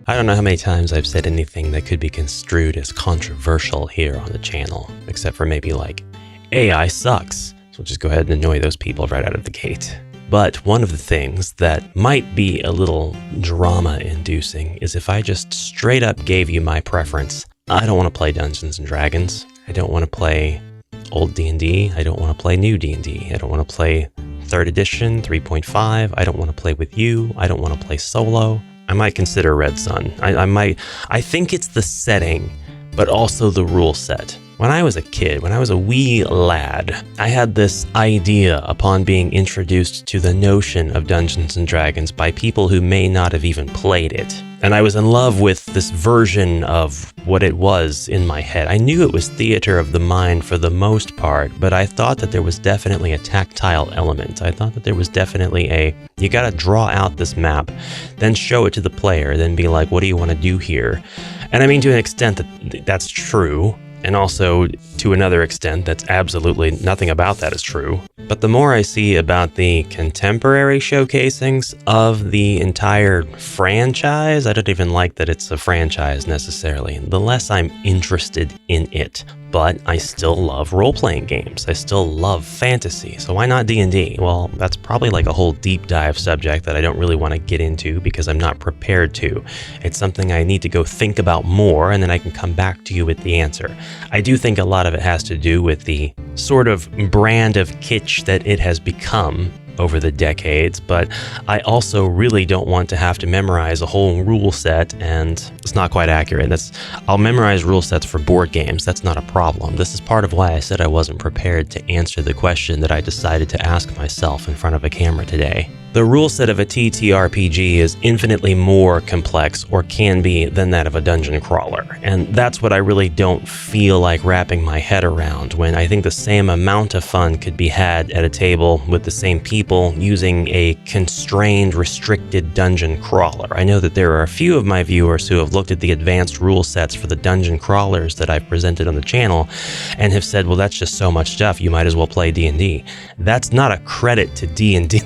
I don't know how many times I've said anything that could be construed as controversial here on the channel, except for maybe like, AI sucks. So we'll just go ahead and annoy those people right out of the gate. But one of the things that might be a little drama-inducing is if I just straight up gave you my preference. I don't want to play Dungeons & Dragons. I don't want to play old D&D. I don't want to play new D&D. I don't want to play 3rd edition, 3.5. I don't want to play with you. I don't want to play solo. I might consider Red Sun. I think it's the setting, but also the rule set. When I was a kid, when I was a wee lad, I had this idea upon being introduced to the notion of Dungeons & Dragons by people who may not have even played it. And I was in love with this version of what it was in my head. I knew it was theater of the mind for the most part, but I thought that there was definitely a tactile element. I thought that there was definitely you gotta draw out this map, then show it to the player, then be like, what do you want to do here? And I mean, to an extent that's true. And also, to another extent, that's absolutely nothing about that is true. But the more I see about the contemporary showcasings of the entire franchise, I don't even like that it's a franchise necessarily, the less I'm interested in it. But I still love role-playing games. I still love fantasy. So why not D&D? Well, that's probably like a whole deep dive subject that I don't really want to get into because I'm not prepared to. It's something I need to go think about more, and then I can come back to you with the answer. I do think a lot of it has to do with the sort of brand of kitsch that it has become over the decades, but I also really don't want to have to memorize a whole rule set, and it's not quite accurate. I'll memorize rule sets for board games. That's not a problem. This is part of why I said I wasn't prepared to answer the question that I decided to ask myself in front of a camera today. The rule set of a TTRPG is infinitely more complex, or can be, than that of a dungeon crawler. And that's what I really don't feel like wrapping my head around, when I think the same amount of fun could be had at a table with the same people using a constrained, restricted dungeon crawler. I know that there are a few of my viewers who have looked at the advanced rule sets for the dungeon crawlers that I've presented on the channel and have said, well, that's just so much stuff, you might as well play D&D. That's not a credit to D&D.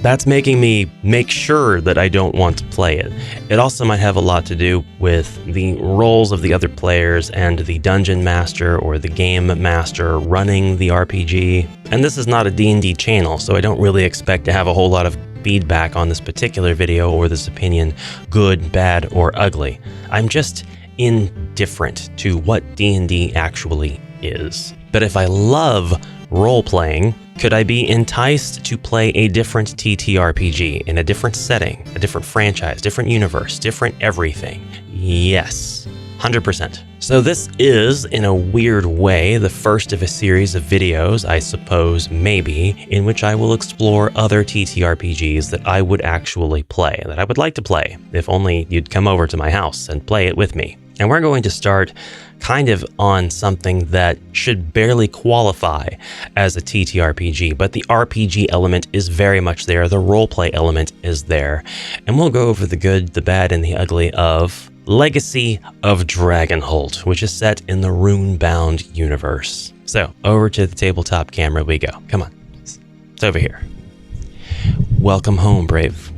That's making me make sure that I don't want to play it. It also might have a lot to do with the roles of the other players and the dungeon master or the game master running the RPG. And this is not a D&D channel, so I don't really expect to have a whole lot of feedback on this particular video or this opinion, good, bad, or ugly. I'm just indifferent to what D&D actually is. But if I love role-playing, could I be enticed to play a different TTRPG in a different setting, a different franchise, different universe, different everything? Yes, 100%. So this is, in a weird way, the first of a series of videos, I suppose, maybe, in which I will explore other TTRPGs that I would actually play, that I would like to play, if only you'd come over to my house and play it with me. And we're going to start kind of on something that should barely qualify as a TTRPG, but the RPG element is very much there, the roleplay element is there, and we'll go over the good, the bad, and the ugly of Legacy of Dragonholt, which is set in the RuneBound universe. So, over to the tabletop camera we go. Come on, it's over here. Welcome home, brave.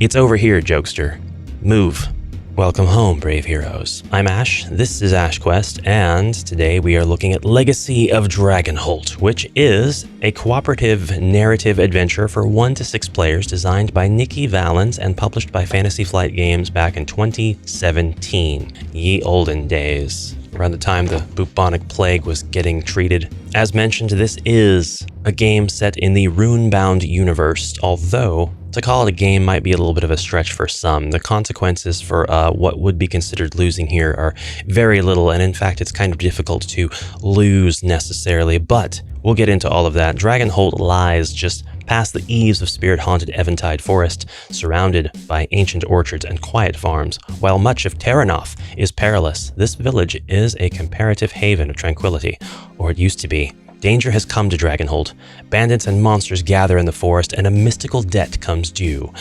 It's over here, jokester. Move. Welcome home, brave heroes. I'm Ash, this is AshQuest, and today we are looking at Legacy of Dragonholt, which is a cooperative narrative adventure for 1 to 6 players designed by Nikki Valens and published by Fantasy Flight Games back in 2017. Ye olden days, around the time the bubonic plague was getting treated. As mentioned, this is a game set in the RuneBound universe, although to call it a game might be a little bit of a stretch for some. The consequences for what would be considered losing here are very little, and in fact it's kind of difficult to lose necessarily, but we'll get into all of that. Dragonholt lies just past the eaves of spirit-haunted Eventide Forest, surrounded by ancient orchards and quiet farms. While much of Terranoth is perilous, this village is a comparative haven of tranquility, or it used to be. Danger has come to Dragonholt. Bandits and monsters gather in the forest, and a mystical debt comes due.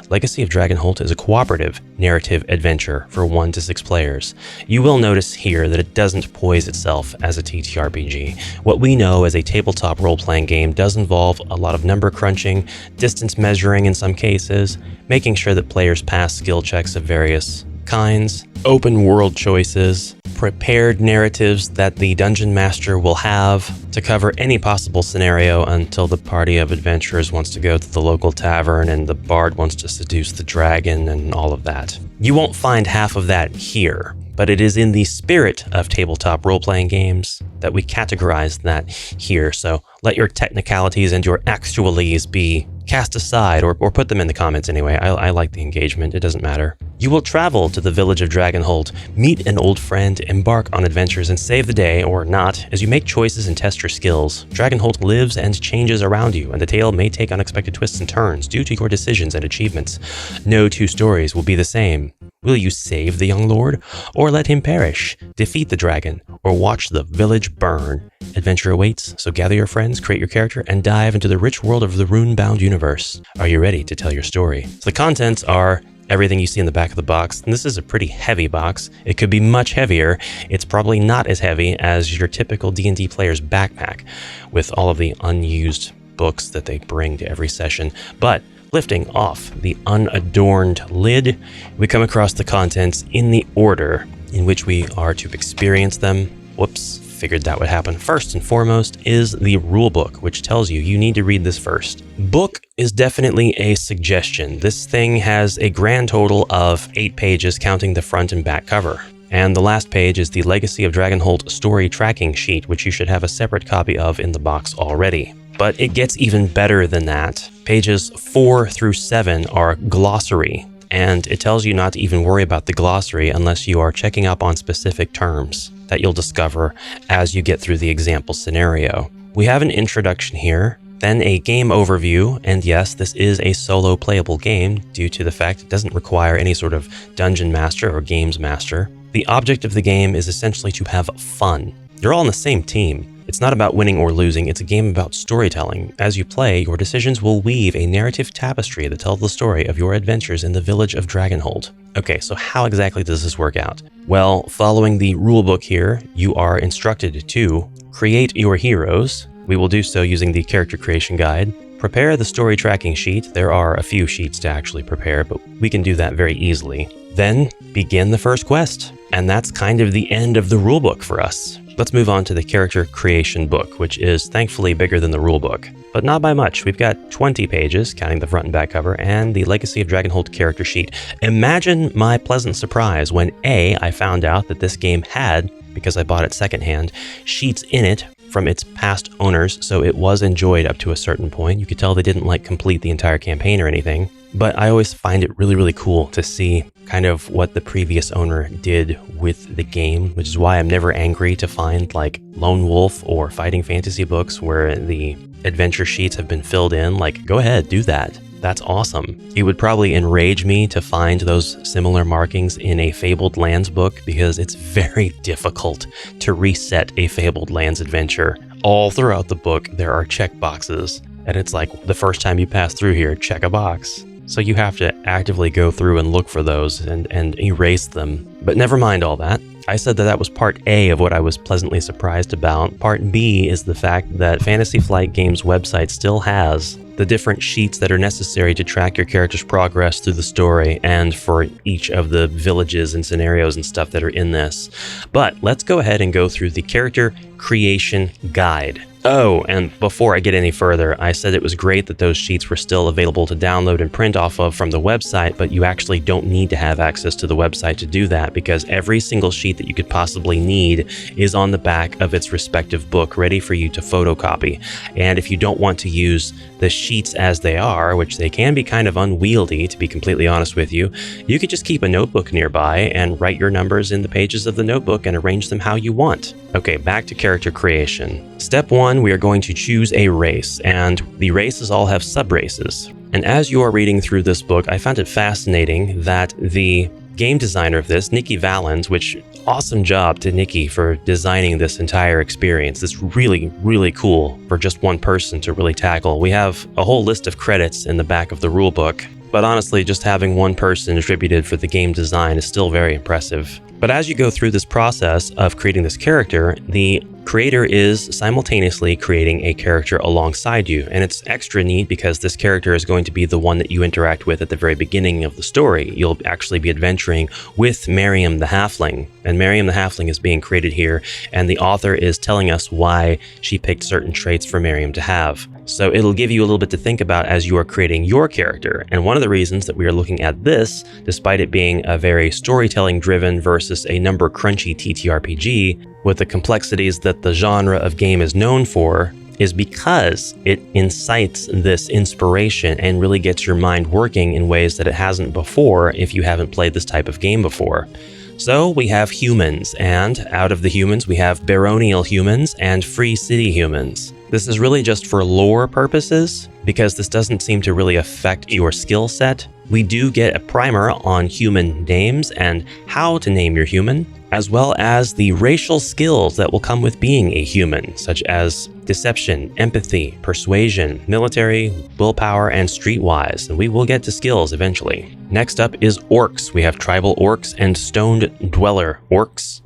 Legacy of Dragonholt is a cooperative narrative adventure for 1 to 6 players. You will notice here that it doesn't poise itself as a TTRPG. What we know as a tabletop role-playing game does involve a lot of number crunching, distance measuring in some cases, making sure that players pass skill checks of various kinds, open world choices, prepared narratives that the dungeon master will have to cover any possible scenario until the party of adventurers wants to go to the local tavern and the bard wants to seduce the dragon and all of that. You won't find half of that here, but it is in the spirit of tabletop role-playing games that we categorize that here. So let your technicalities and your actualities be cast aside, or put them in the comments anyway. I like the engagement, it doesn't matter. You will travel to the village of Dragonholt, meet an old friend, embark on adventures, and save the day, or not, as you make choices and test your skills. Dragonholt lives and changes around you, and the tale may take unexpected twists and turns due to your decisions and achievements. No 2 stories will be the same. Will you save the young lord, or let him perish, defeat the dragon, or watch the village burn? Adventure awaits, so gather your friends, create your character, and dive into the rich world of the RuneBound universe. Are you ready to tell your story? So the contents are everything you see in the back of the box, and this is a pretty heavy box. It could be much heavier. It's probably not as heavy as your typical D&D player's backpack, with all of the unused books that they bring to every session. But lifting off the unadorned lid, we come across the contents in the order in which we are to experience them. Whoops, figured that would happen. First and foremost is the rulebook, which tells you you need to read this first. Book is definitely a suggestion. This thing has a grand total of 8 pages, counting the front and back cover. And the last page is the Legacy of Dragonholt story tracking sheet, which you should have a separate copy of in the box already. But it gets even better than that. Pages 4 through 7 are glossary, and it tells you not to even worry about the glossary unless you are checking up on specific terms that you'll discover as you get through the example scenario. We have an introduction here, then a game overview, and yes, this is a solo playable game due to the fact it doesn't require any sort of dungeon master or games master. The object of the game is essentially to have fun. You're all on the same team. It's not about winning or losing, it's a game about storytelling. As you play, your decisions will weave a narrative tapestry that tells the story of your adventures in the village of Dragonholt. Okay, so how exactly does this work out? Well, following the rulebook here, you are instructed to create your heroes. We will do so using the character creation guide. Prepare the story tracking sheet. There are a few sheets to actually prepare, but we can do that very easily. Then begin the first quest. And that's kind of the end of the rulebook for us. Let's move on to the character creation book, which is thankfully bigger than the rulebook, but not by much. We've got 20 pages, counting the front and back cover, and the Legacy of Dragonholt character sheet. Imagine my pleasant surprise when I found out that this game had, because I bought it secondhand, sheets in it from its past owners, so it was enjoyed up to a certain point. You could tell they didn't complete the entire campaign or anything, but I always find it really, really cool to see kind of what the previous owner did with the game, which is why I'm never angry to find Lone Wolf or Fighting Fantasy books where the adventure sheets have been filled in. Go ahead, do that. That's awesome. It would probably enrage me to find those similar markings in a Fabled Lands book because it's very difficult to reset a Fabled Lands adventure. All throughout the book, there are check boxes, and it's the first time you pass through here, check a box. So you have to actively go through and look for those and erase them. But never mind all that. I said that was part A of what I was pleasantly surprised about. Part B is the fact that Fantasy Flight Games' website still has the different sheets that are necessary to track your character's progress through the story and for each of the villages and scenarios and stuff that are in this. But let's go ahead and go through the character creation guide. Oh, and before I get any further, I said it was great that those sheets were still available to download and print off of from the website, but you actually don't need to have access to the website to do that because every single sheet that you could possibly need is on the back of its respective book, ready for you to photocopy. And if you don't want to use the sheets as they are, which they can be kind of unwieldy, to be completely honest with you, you could just keep a notebook nearby and write your numbers in the pages of the notebook and arrange them how you want. Okay, back to character creation. Step 1, we are going to choose a race, and the races all have sub-races. And as you are reading through this book, I found it fascinating that the game designer of this, Nikki Valens, which awesome job to Nikki for designing this entire experience. It's really, really cool for just one person to really tackle. We have a whole list of credits in the back of the rulebook, but honestly, just having one person attributed for the game design is still very impressive. But as you go through this process of creating this character, the creator is simultaneously creating a character alongside you. And it's extra neat because this character is going to be the one that you interact with at the very beginning of the story. You'll actually be adventuring with Miriam the Halfling. And Miriam the Halfling is being created here, and the author is telling us why she picked certain traits for Miriam to have. So it'll give you a little bit to think about as you are creating your character. And one of the reasons that we are looking at this, despite it being a very storytelling driven versus a number crunchy TTRPG, with the complexities that the genre of game is known for, is because it incites this inspiration and really gets your mind working in ways that it hasn't before if you haven't played this type of game before. So we have humans, and out of the humans we have baronial humans and free city humans. This is really just for lore purposes, because this doesn't seem to really affect your skill set. We do get a primer on human names and how to name your human, as well as the racial skills that will come with being a human, such as deception, empathy, persuasion, military, willpower, and streetwise. And we will get to skills eventually. Next up is orcs. We have tribal orcs and stoned dweller orcs.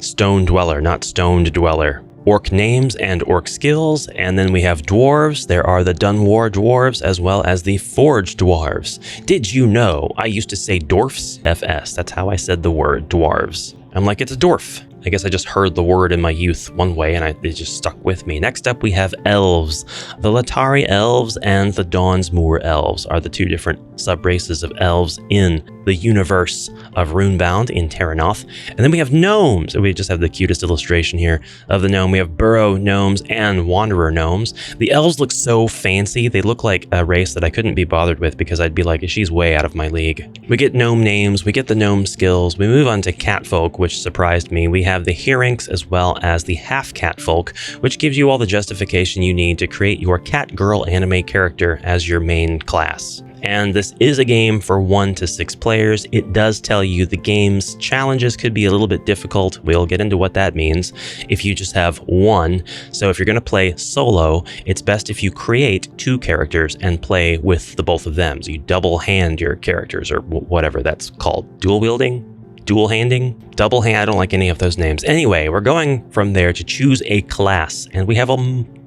Stone dweller, not stoned dweller. Orc names and orc skills, and then we have dwarves. There are the Dunwar dwarves as well as the Forge dwarves. Did you know I used to say dwarfs? FS, that's how I said the word dwarves. I'm like, it's a dwarf. I guess I just heard the word in my youth one way and it just stuck with me. Next up we have elves. The Latari elves and the Dawnsmoor elves are the two different sub-races of elves in the universe of RuneBound in Terranoth. And then we have gnomes. We just have the cutest illustration here of the gnome. We have burrow gnomes and wanderer gnomes. The elves look so fancy. They look like a race that I couldn't be bothered with because I'd be like, she's way out of my league. We get gnome names. We get the gnome skills. We move on to catfolk, which surprised me. We have the Herinks as well as the half-catfolk, which gives you all the justification you need to create your cat girl anime character as your main class. And this is a game for 1 to 6 players. It does tell you the game's challenges could be a little bit difficult. We'll get into what that means if you just have one. So if you're going to play solo, it's best if you create 2 characters and play with the both of them. So you double hand your characters, or whatever that's called. Dual wielding? Dual handing? Double hand? I don't like any of those names. Anyway, we're going from there to choose a class, and we have a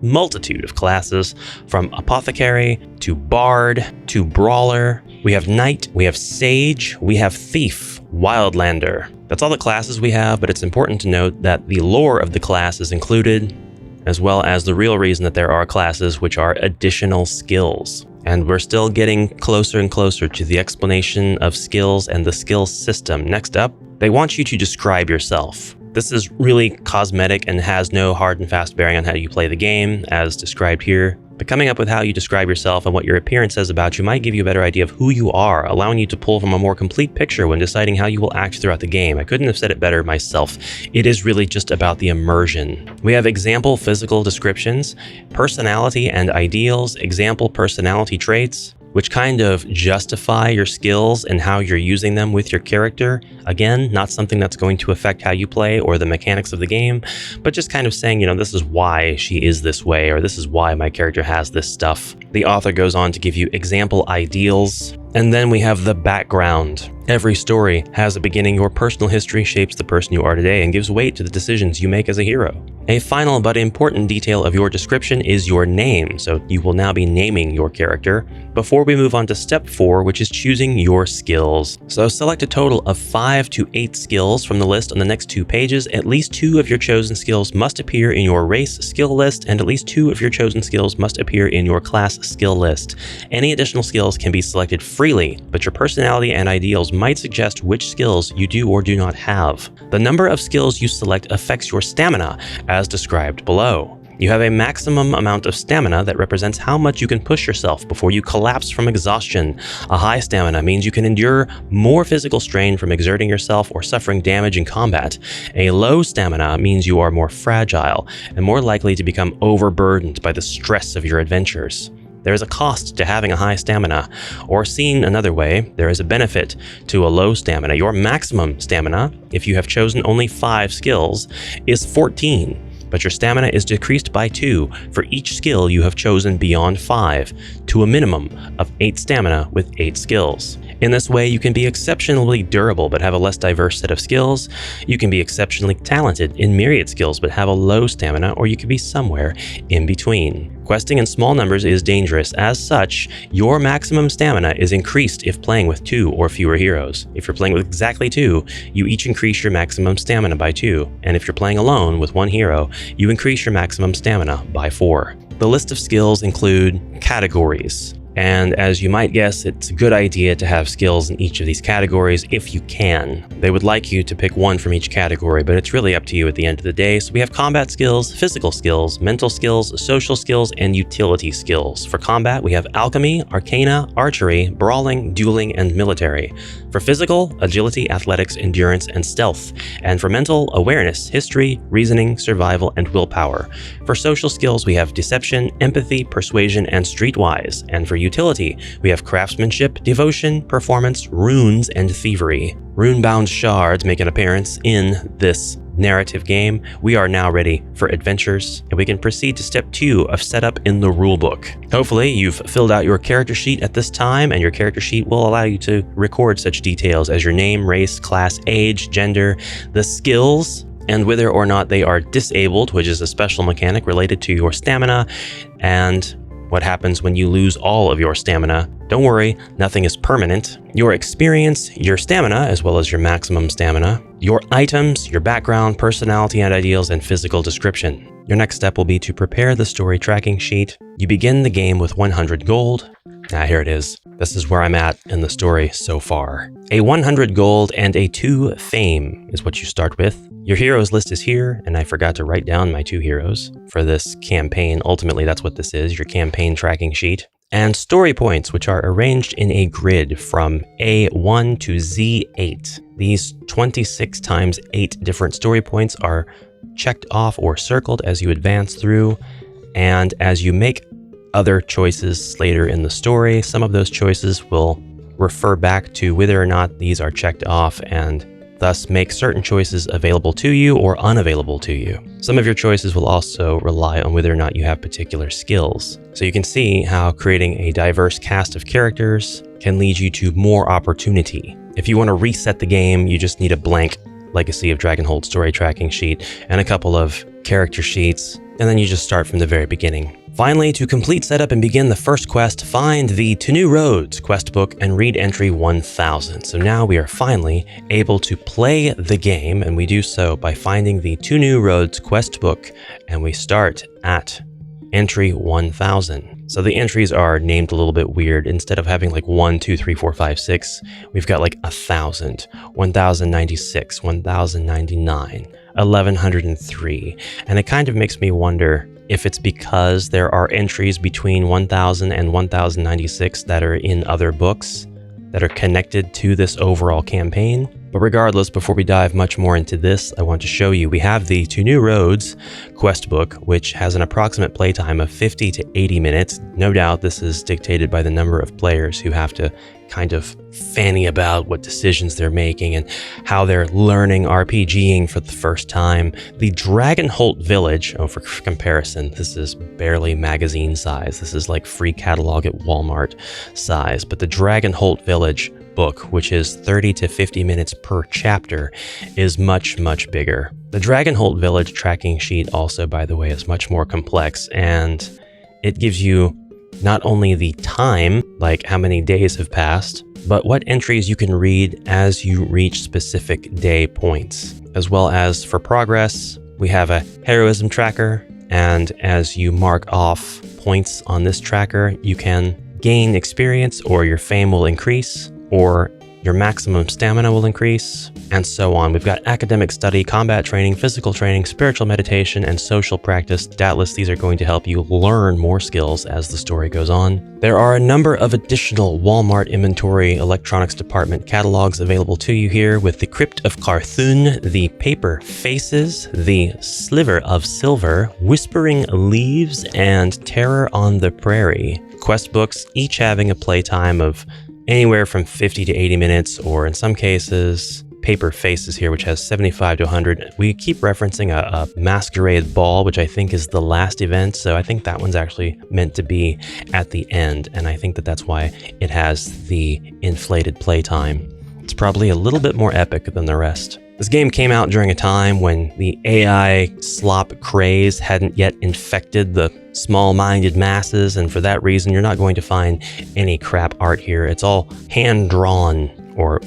multitude of classes, from apothecary to bard to brawler. We have knight, we have sage, we have thief, wildlander. That's all the classes we have, but it's important to note that the lore of the class is included, as well as the real reason that there are classes, which are additional skills. And we're still getting closer and closer to the explanation of skills and the skill system. Next up, they want you to describe yourself. This is really cosmetic and has no hard and fast bearing on how you play the game, as described here. But coming up with how you describe yourself and what your appearance says about you might give you a better idea of who you are, allowing you to pull from a more complete picture when deciding how you will act throughout the game. I couldn't have said it better myself. It is really just about the immersion. We have example physical descriptions, personality and ideals, example personality traits, which kind of justify your skills and how you're using them with your character. Again, not something that's going to affect how you play or the mechanics of the game, but just kind of saying, this is why she is this way, or this is why my character has this stuff. The author goes on to give you example ideals, and then we have the background. Every story has a beginning. Your personal history shapes the person you are today and gives weight to the decisions you make as a hero. A final but important detail of your description is your name, so you will now be naming your character before we move on to step 4, which is choosing your skills. So select a total of 5 to 8 skills from the list on the next 2 pages. At least 2 of your chosen skills must appear in your race skill list, and at least 2 of your chosen skills must appear in your class skill list. Any additional skills can be selected freely, but your personality and ideals might suggest which skills you do or do not have. The number of skills you select affects your stamina, as described below. You have a maximum amount of stamina that represents how much you can push yourself before you collapse from exhaustion. A high stamina means you can endure more physical strain from exerting yourself or suffering damage in combat. A low stamina means you are more fragile and more likely to become overburdened by the stress of your adventures. there is a cost to having a high stamina. Or seen another way, there is a benefit to a low stamina. Your maximum stamina, if you have chosen only 5 skills, is 14. But your stamina is decreased by 2 for each skill you have chosen beyond 5, to a minimum of 8 stamina with 8 skills. In this way, you can be exceptionally durable but have a less diverse set of skills. You can be exceptionally talented in myriad skills but have a low stamina, or you can be somewhere in between. Questing in small numbers is dangerous. As such, your maximum stamina is increased if playing with 2 or fewer heroes. If you're playing with exactly 2, you each increase your maximum stamina by 2. And if you're playing alone with 1 hero, you increase your maximum stamina by 4. The list of skills include categories. And as you might guess, it's a good idea to have skills in each of these categories if you can. They would like you to pick 1 from each category, but it's really up to you at the end of the day. So we have combat skills, physical skills, mental skills, social skills, and utility skills. For combat, we have alchemy, arcana, archery, brawling, dueling, and military. For physical, agility, athletics, endurance, and stealth. And for mental, awareness, history, reasoning, survival, and willpower. For social skills, we have deception, empathy, persuasion, and streetwise. And for utility, we have craftsmanship, devotion, performance, runes, and thievery. RuneBound shards make an appearance in this narrative game. We are now ready for adventures, and we can proceed to step 2 of setup in the rulebook. Hopefully, you've filled out your character sheet at this time, and your character sheet will allow you to record such details as your name, race, class, age, gender, the skills, and whether or not they are disabled, which is a special mechanic related to your stamina, and what happens when you lose all of your stamina. Don't worry, nothing is permanent. Your experience, your stamina, as well as your maximum stamina, your items, your background, personality and ideals, and physical description. Your next step will be to prepare the story tracking sheet. You begin the game with 100 gold. Here it is. This is where I'm at in the story so far. A 100 gold and a 2 fame is what you start with. Your heroes list is here, and I forgot to write down my 2 heroes for this campaign. Ultimately, that's what this is, your campaign tracking sheet. And story points, which are arranged in a grid from A1 to Z8. These 26 times 8 different story points are checked off or circled as you advance through, and as you make other choices later in the story, some of those choices will refer back to whether or not these are checked off, and thus make certain choices available to you or unavailable to you. Some of your choices will also rely on whether or not you have particular skills. So you can see how creating a diverse cast of characters can lead you to more opportunity. If you want to reset the game, you just need a blank Legacy of Dragonholt story tracking sheet and a couple of character sheets, and then you just start from the very beginning. Finally, to complete setup and begin the first quest, find the To New Roads quest book and read entry 1000. So now we are finally able to play the game, and we do so by finding the To New Roads quest book, and we start at entry 1000. So the entries are named a little bit weird. Instead of having like 1, 2, 3, 4, 5, 6, we've got like 1000, 1096, 1099, 1103. And it kind of makes me wonder if it's because there are entries between 1000 and 1096 that are in other books that are connected to this overall campaign. But regardless, before we dive much more into this, I want to show you we have the To New Roads quest book, which has an approximate playtime of 50 to 80 minutes. No doubt this is dictated by the number of players who have to kind of fanny about what decisions they're making and how they're learning RPGing for the first time. The Dragonholt Village, for comparison, this is barely magazine size. This is like free catalog at Walmart size. But the Dragonholt Village book, which is 30 to 50 minutes per chapter, is much, much bigger. The Dragonholt Village tracking sheet also, by the way, is much more complex, and it gives you not only the time, like how many days have passed, but what entries you can read as you reach specific day points. As well as for progress, we have a heroism tracker, and as you mark off points on this tracker, you can gain experience, or your fame will increase, or your maximum stamina will increase, and so on. We've got academic study, combat training, physical training, spiritual meditation, and social practice. Doubtless these are going to help you learn more skills as the story goes on. There are a number of additional Walmart inventory electronics department catalogs available to you here, with the Crypt of Carthun, the Paper Faces, the Sliver of Silver, Whispering Leaves, and Terror on the Prairie. quest books, each having a playtime of anywhere from 50 to 80 minutes, or in some cases, Paper Faces here, which has 75 to 100. We keep referencing a Masquerade Ball, which I think is the last event, so I think that one's actually meant to be at the end, and I think that that's why it has the inflated playtime. It's probably a little bit more epic than the rest. This game came out during a time when the AI slop craze hadn't yet infected the small-minded masses, and for that reason, you're not going to find any crap art here. It's all hand-drawn or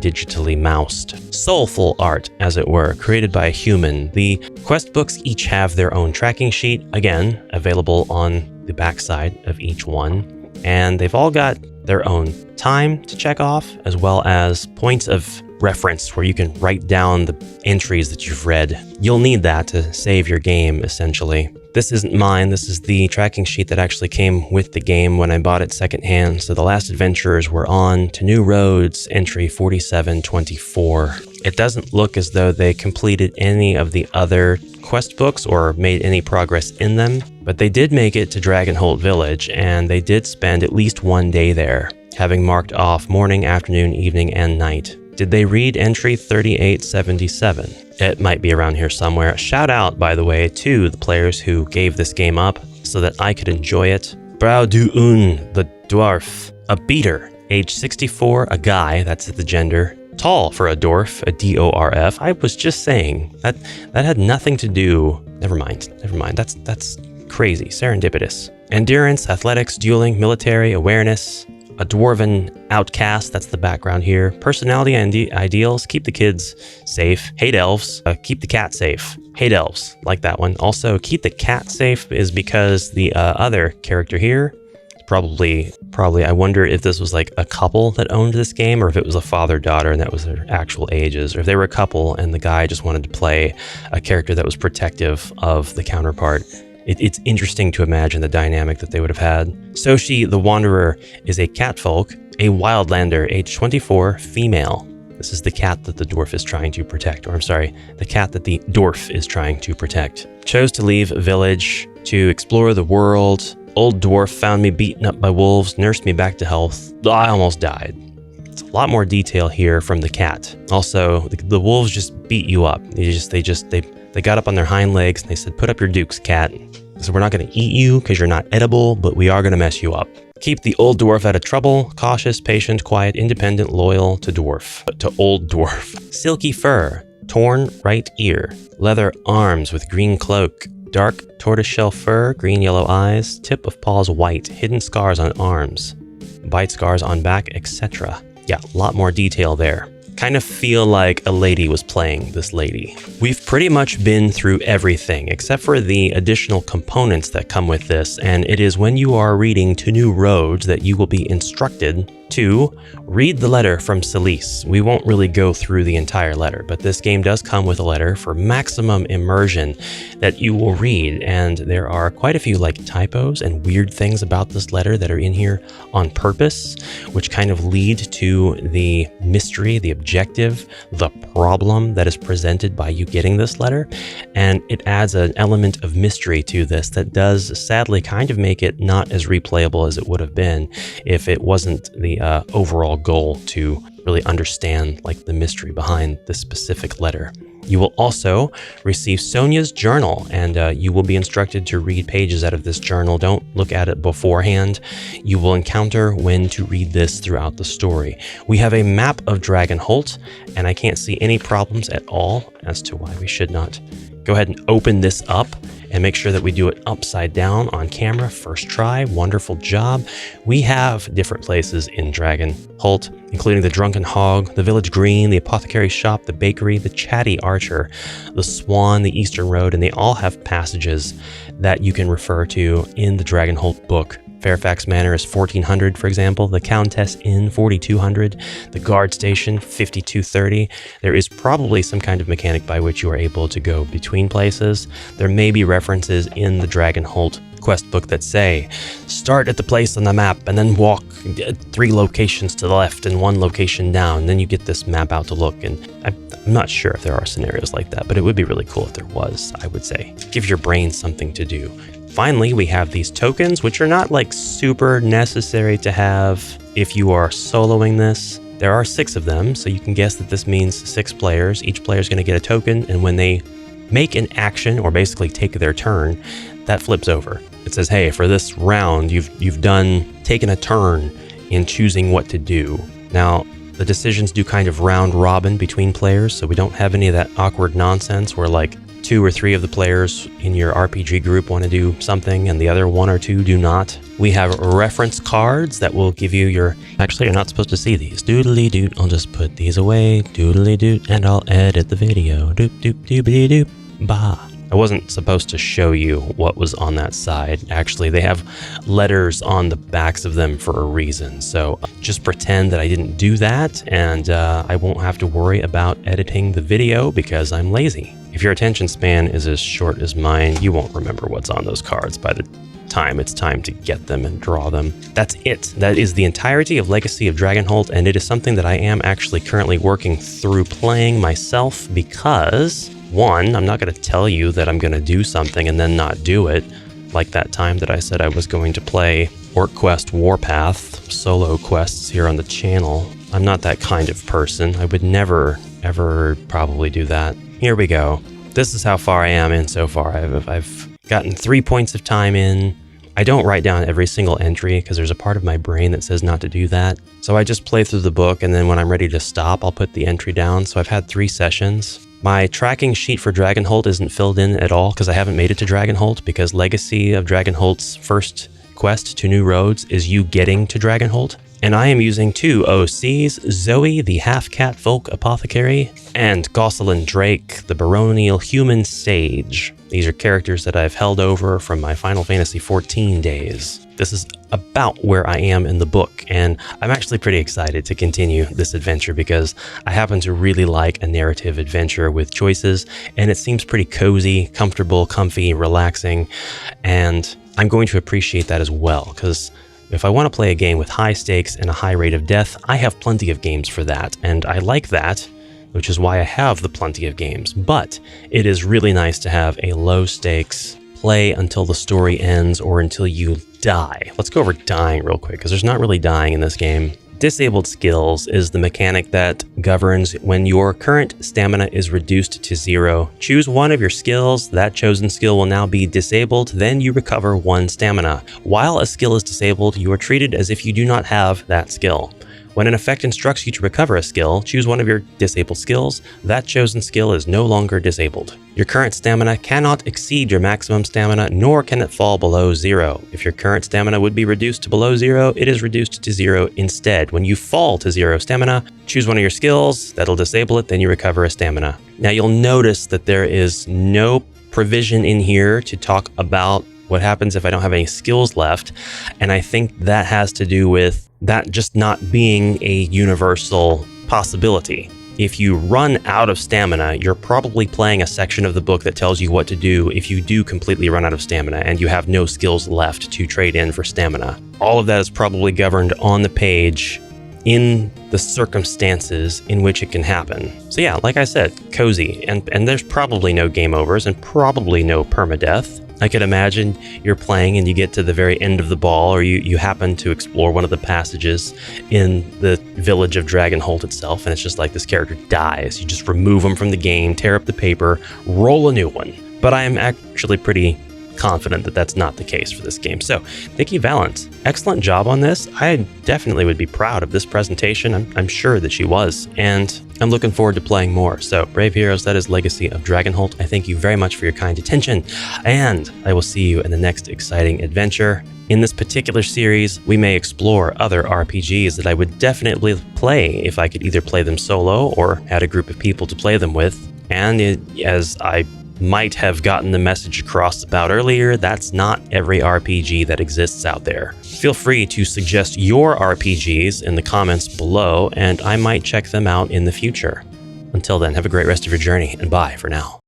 digitally moused. Soulful art, as it were, created by a human. The quest books each have their own tracking sheet, again, available on the backside of each one, and they've all got their own time to check off, as well as points of reference where you can write down the entries that you've read. You'll need that to save your game, essentially. This isn't mine. This is the tracking sheet that actually came with the game when I bought it secondhand. So the last adventurers were on to New Roads, entry 4724. It doesn't look as though they completed any of the other quest books or made any progress in them, but they did make it to Dragonholt Village, and they did spend at least one day there, having marked off morning, afternoon, evening, and night. Did they read entry 3877? It might be around here somewhere. Shout out, by the way, to the players who gave this game up so that I could enjoy it. Brau du Un, the dwarf, a beater, age 64, a guy, that's the gender. Tall for a dwarf, a D-O-R-F. I was just saying, that had nothing to do, never mind, that's crazy, serendipitous. Endurance, athletics, dueling, military, awareness, a dwarven outcast, that's the background here. Personality and ideals, keep the kids safe. Hate elves, keep the cat safe. Hate elves, like that one. Also, keep the cat safe is because the other character here, probably, I wonder if this was like a couple that owned this game, or if it was a father-daughter and that was their actual ages, or if they were a couple and the guy just wanted to play a character that was protective of the counterpart. It's interesting to imagine the dynamic that they would have had. Soshi the Wanderer is a catfolk, a wildlander, age 24, female. This is the cat that the dwarf is trying to protect, or I'm sorry, the cat that the dwarf is trying to protect. Chose to leave village to explore the world. Old dwarf found me beaten up by wolves, nursed me back to health. I almost died. It's a lot more detail here from the cat. Also, the wolves just beat you up. They got up on their hind legs and they said, "Put up your dukes, cat." So we're not going to eat you because you're not edible, but we are going to mess you up. Keep the old dwarf out of trouble. Cautious, patient, quiet, independent, loyal to dwarf. To old dwarf. Silky fur. Torn right ear. Leather arms with green cloak. Dark tortoiseshell fur, green yellow eyes. Tip of paws white. Hidden scars on arms. Bite scars on back, etc. Yeah, a lot more detail there. Kind of feel like a lady was playing this lady. We've pretty much been through everything except for the additional components that come with this, and it is when you are reading To New Roads that you will be instructed to read the letter from Celise. We won't really go through the entire letter, but this game does come with a letter for maximum immersion that you will read, and there are quite a few like typos and weird things about this letter that are in here on purpose, which kind of lead to the mystery, the objective, the problem that is presented by you getting this letter, and it adds an element of mystery to this that does sadly kind of make it not as replayable as it would have been if it wasn't the overall goal to really understand like the mystery behind this specific letter. You will also receive Sonia's journal, and you will be instructed to read pages out of this journal. Don't look at it beforehand. You will encounter when to read this throughout the story. We have a map of Dragonholt, and I can't see any problems at all as to why we should not go ahead and open this up and make sure that we do it upside down on camera. First try, wonderful job. We have different places in Dragonholt, including the Drunken Hog, the Village Green, the Apothecary Shop, the Bakery, the Chatty Archer, the Swan, the Eastern Road, and they all have passages that you can refer to in the Dragonholt book. Fairfax Manor is 1400, for example, the Countess Inn 4200, the Guard Station 5230. There is probably some kind of mechanic by which you are able to go between places. There may be references in the Dragonholt quest book that say, start at the place on the map and then walk 3 locations to the left and 1 location down. Then you get this map out to look, and I'm not sure if there are scenarios like that, but it would be really cool if there was, I would say. Give your brain something to do. Finally, we have these tokens, which are not like super necessary to have if you are soloing this. There are 6 of them, so you can guess that this means 6 players. Each player is going to get a token, and when they make an action or basically take their turn, that flips over. It says, hey, for this round, you've taken a turn in choosing what to do. Now, the decisions do kind of round robin between players, so we don't have any of that awkward nonsense where like 2 or 3 of the players in your RPG group want to do something and the other 1 or 2 do not. We have reference cards that will give you your... Actually, you're not supposed to see these. Doodly-doot, I'll just put these away. Doodly-doot, and I'll edit the video. Doop-doop-doobly-doop. Bah. I wasn't supposed to show you what was on that side. Actually, they have letters on the backs of them for a reason. So just pretend that I didn't do that, and I won't have to worry about editing the video because I'm lazy. If your attention span is as short as mine, you won't remember what's on those cards by the time it's time to get them and draw them. That's it. That is the entirety of Legacy of Dragonholt, and it is something that I am actually currently working through playing myself because... 1, I'm not going to tell you that I'm going to do something and then not do it, like that time that I said I was going to play HeroQuest Warpath solo quests here on the channel. I'm not that kind of person. I would never, ever probably do that. Here we go. This is how far I am in so far. I've gotten 3 points of time in. I don't write down every single entry because there's a part of my brain that says not to do that. So I just play through the book, and then when I'm ready to stop, I'll put the entry down. So I've had 3 sessions. My tracking sheet for Dragonholt isn't filled in at all because I haven't made it to Dragonholt, because Legacy of Dragonholt's first quest to New Roads is you getting to Dragonholt. And I am using 2 OCs, Zoe, the half-cat folk apothecary, and Gosselin Drake, the baronial human sage. These are characters that I've held over from my Final Fantasy XIV days. This is about where I am in the book, and I'm actually pretty excited to continue this adventure because I happen to really like a narrative adventure with choices, and it seems pretty cozy, comfortable, comfy, relaxing, and I'm going to appreciate that as well, because if I want to play a game with high stakes and a high rate of death, I have plenty of games for that, and I like that, which is why I have the plenty of games. But it is really nice to have a low stakes play until the story ends or until you die. Let's go over dying real quick, because there's not really dying in this game. Disabled skills is the mechanic that governs when your current stamina is reduced to 0. Choose one of your skills. That chosen skill will now be disabled. Then you recover 1 stamina. While a skill is disabled, you are treated as if you do not have that skill. When an effect instructs you to recover a skill, choose one of your disabled skills. That chosen skill is no longer disabled. Your current stamina cannot exceed your maximum stamina, nor can it fall below 0. If your current stamina would be reduced to below 0, it is reduced to 0 instead. When you fall to 0 stamina, choose one of your skills. That'll disable it, then you recover a stamina. Now you'll notice that there is no provision in here to talk about what happens if I don't have any skills left, and I think that has to do with that just not being a universal possibility. If you run out of stamina, you're probably playing a section of the book that tells you what to do if you do completely run out of stamina and you have no skills left to trade in for stamina. All of that is probably governed on the page in the circumstances in which it can happen. So yeah, like I said, cozy, and there's probably no game overs and probably no permadeath. I could imagine you're playing and you get to the very end of the ball, or you happen to explore one of the passages in the village of Dragonholt itself, and it's just like this character dies. You just remove them from the game, tear up the paper, roll a new one. But I am actually pretty confident that that's not the case for this game. So, Nikki Valance, excellent job on this. I definitely would be proud of this presentation. I'm sure that she was, and I'm looking forward to playing more. So, Brave Heroes, that is Legacy of Dragonholt. I thank you very much for your kind attention, and I will see you in the next exciting adventure. In this particular series, we may explore other RPGs that I would definitely play if I could either play them solo or had a group of people to play them with. And as I might have gotten the message across about earlier, that's not every RPG that exists out there. Feel free to suggest your RPGs in the comments below, and I might check them out in the future. Until then, have a great rest of your journey, and bye for now.